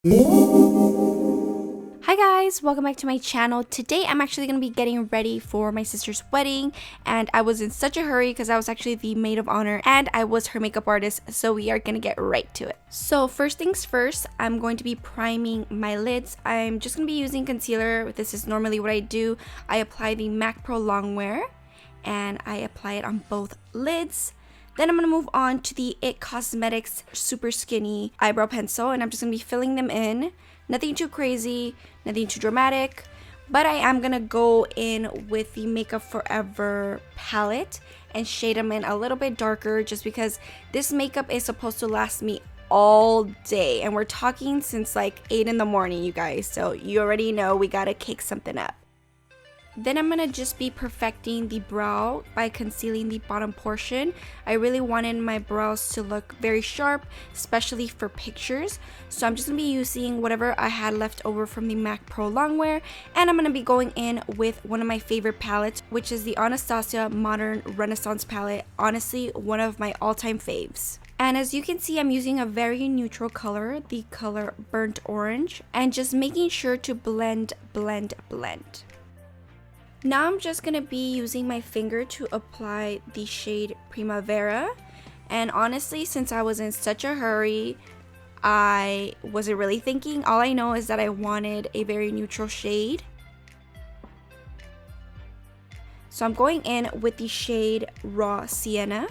Hi guys, welcome back to my channel. Today I'm actually going to be getting ready for my sister's wedding, and I was in such a hurry because I was actually the maid of honor and I was her makeup artist, so we are going to get right to it. So first things first, I'm going to be priming my lids. I'm just going to be using concealer. This is normally what I do. I apply the MAC Pro Longwear and I apply it on both lids. Then I'm going to move on to the IT Cosmetics Super Skinny Eyebrow Pencil, and I'm just going to be filling them in. Nothing too crazy, nothing too dramatic, but I am going to go in with the Makeup Forever palette and shade them in a little bit darker just because this makeup is supposed to last me all day. And we're talking since like 8 in the morning, you guys, so you already know we got to kick something up. Then I'm going to just be perfecting the brow by concealing the bottom portion. I really wanted my brows to look very sharp, especially for pictures. So I'm just going to be using whatever I had left over from the MAC Pro Longwear. And I'm going to be going in with one of my favorite palettes, which is the Anastasia Modern Renaissance palette. Honestly, one of my all-time faves. And as you can see, I'm using a very neutral color, the color Burnt Orange, and just making sure to blend. Now I'm just going to be using my finger to apply the shade Primavera. And honestly, since I was in such a hurry, I wasn't really thinking. All I know is that I wanted a very neutral shade. So I'm going in with the shade Raw Sienna.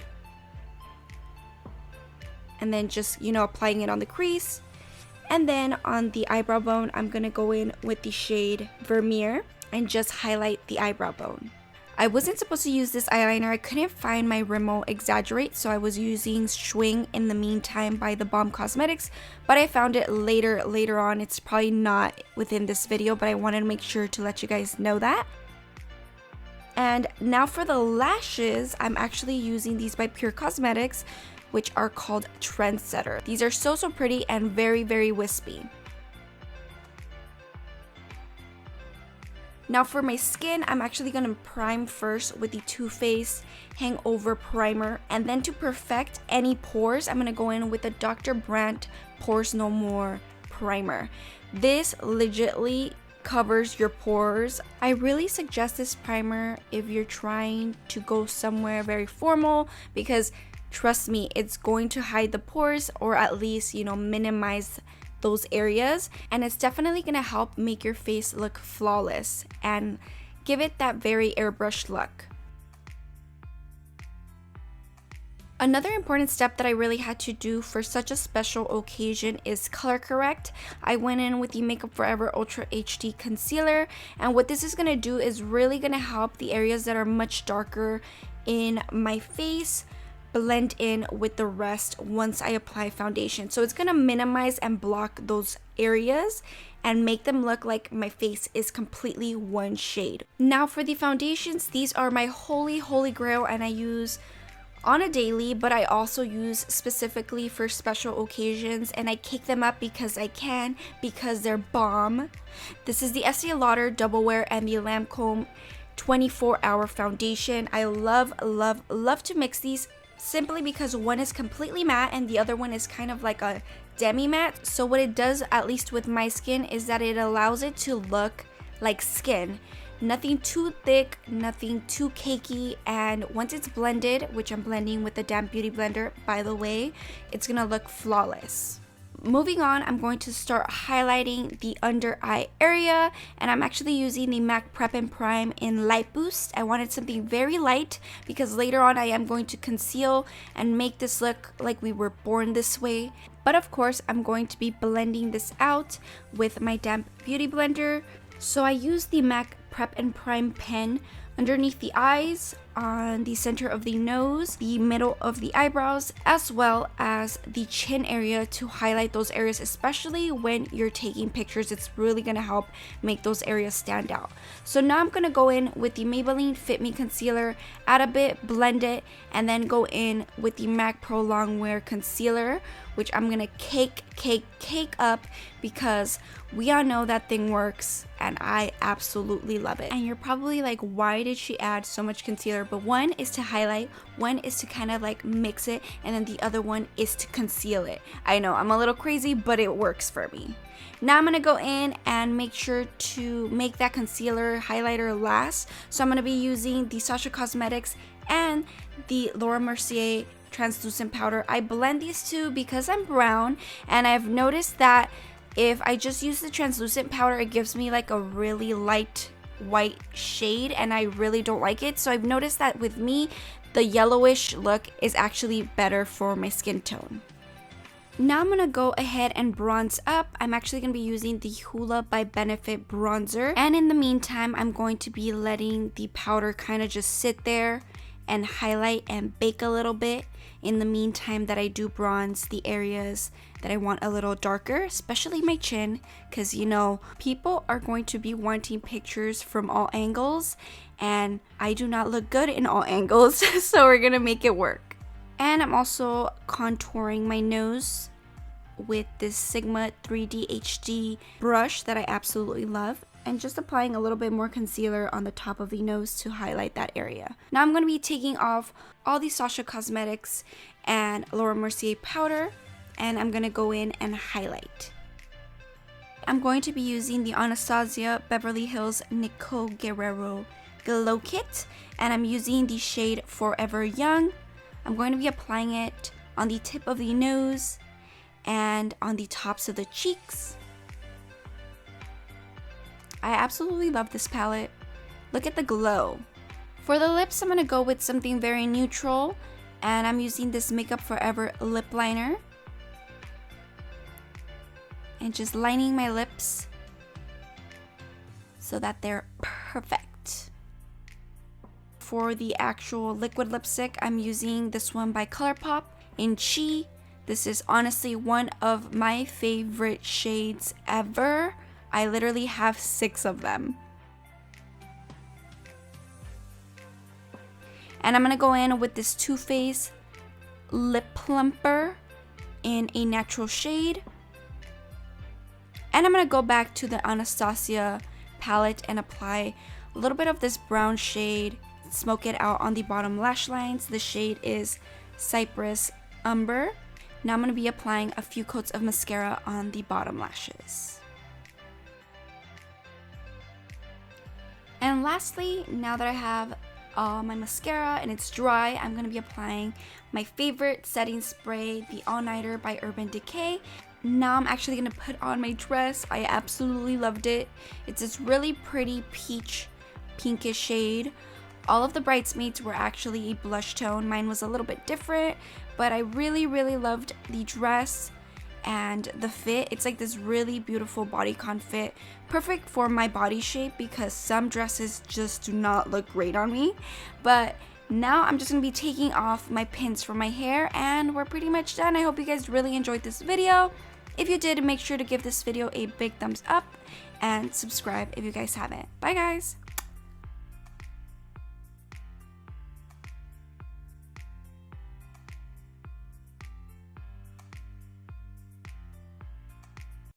And then just, applying it on the crease. And then on the eyebrow bone, I'm going to go in with the shade Vermeer and just highlight the eyebrow bone. I wasn't supposed to use this eyeliner. I couldn't find my Rimmel Exaggerate, so I was using Schwing in the meantime by The Balm Cosmetics, but I found it later on. It's probably not within this video, but I wanted to make sure to let you guys know that. And now for the lashes, I'm actually using these by Pure Cosmetics, which are called Trendsetter. These are so pretty and very wispy. Now for my skin, I'm actually going to prime first with the Too Faced Hangover Primer. And then to perfect any pores, I'm going to go in with the Dr. Brandt Pores No More Primer. This legitly covers your pores. I really suggest this primer if you're trying to go somewhere very formal, because trust me, it's going to hide the pores, or at least, minimize those areas, and it's definitely gonna help make your face look flawless and give it that very airbrushed look. Another important step that I really had to do for such a special occasion is color correct. I went in with the Makeup Forever Ultra HD Concealer, and what this is gonna do is really gonna help the areas that are much darker in my face blend in with the rest once I apply foundation. So it's gonna minimize and block those areas and make them look like my face is completely one shade. Now for the foundations, these are my holy grail, and I use on a daily, but I also use specifically for special occasions, and I kick them up because I can, because they're bomb. This is the Estee Lauder Double Wear and the Lancome 24-hour foundation. I love to mix these, simply because one is completely matte and the other one is kind of like a demi matte. So what it does, at least with my skin, is that it allows it to look like skin. Nothing too thick, nothing too cakey, and once it's blended, which I'm blending with the Damp Beauty Blender, by the way, it's gonna look flawless. Moving on, I'm going to start highlighting the under eye area, and I'm actually using the MAC Prep and Prime in Light Boost. I wanted something very light because later on I am going to conceal and make this look like we were born this way. But of course, I'm going to be blending this out with my Damp Beauty Blender. So I use the MAC Prep and Prime pen underneath the eyes, on the center of the nose, the middle of the eyebrows, as well as the chin area to highlight those areas, especially when you're taking pictures. It's really going to help make those areas stand out. So now I'm going to go in with the Maybelline Fit Me Concealer, add a bit, blend it, and then go in with the MAC Pro Longwear Concealer, which I'm going to cake up because we all know that thing works and I absolutely love it. And you're probably like, why did she add so much concealer? But one is to highlight, one is to kind of like mix it, and then the other one is to conceal it. I know I'm a little crazy, but it works for me. Now I'm going to go in and make sure to make that concealer highlighter last. So I'm going to be using the Sasha Cosmetics and the Laura Mercier translucent powder. I blend these two because I'm brown, and I've noticed that if I just use the translucent powder, it gives me like a really light white shade, and I really don't like it. So I've noticed that with me, the yellowish look is actually better for my skin tone. Now I'm going to go ahead and bronze up. I'm actually going to be using the Hoola by Benefit bronzer. And in the meantime, I'm going to be letting the powder kind of just sit there and highlight and bake a little bit in the meantime that I do bronze the areas that I want a little darker, especially my chin, because you know, people are going to be wanting pictures from all angles, and I do not look good in all angles, so we're gonna make it work. And I'm also contouring my nose with this Sigma 3D HD brush that I absolutely love, and just applying a little bit more concealer on the top of the nose to highlight that area. Now I'm going to be taking off all the Sasha Cosmetics and Laura Mercier powder, and I'm going to go in and highlight. I'm going to be using the Anastasia Beverly Hills Nicole Guerrero Glow Kit, and I'm using the shade Forever Young. I'm going to be applying it on the tip of the nose and on the tops of the cheeks. I absolutely love this palette. Look at the glow. For the lips, I'm going to go with something very neutral, and I'm using this Makeup Forever lip liner. And just lining my lips so that they're perfect. For the actual liquid lipstick, I'm using this one by ColourPop in Chi. This is honestly one of my favorite shades ever. I literally have 6 of them. And I'm going to go in with this Too Faced Lip Plumper in a natural shade. And I'm going to go back to the Anastasia palette and apply a little bit of this brown shade, smoke it out on the bottom lash lines. The shade is Cypress Umber. Now I'm going to be applying a few coats of mascara on the bottom lashes. And lastly, now that I have all my mascara and it's dry, I'm going to be applying my favorite setting spray, the All Nighter by Urban Decay. Now I'm actually going to put on my dress. I absolutely loved it. It's this really pretty peach pinkish shade. All of the Bridesmaids were actually a blush tone. Mine was a little bit different, but I really loved the dress and the fit. It's like this really beautiful bodycon fit, perfect for my body shape because some dresses just do not look great on me. But now I'm just going to be taking off my pins from my hair, and we're pretty much done. I hope you guys really enjoyed this video. If you did, make sure to give this video a big thumbs up and subscribe if you guys haven't. Bye guys!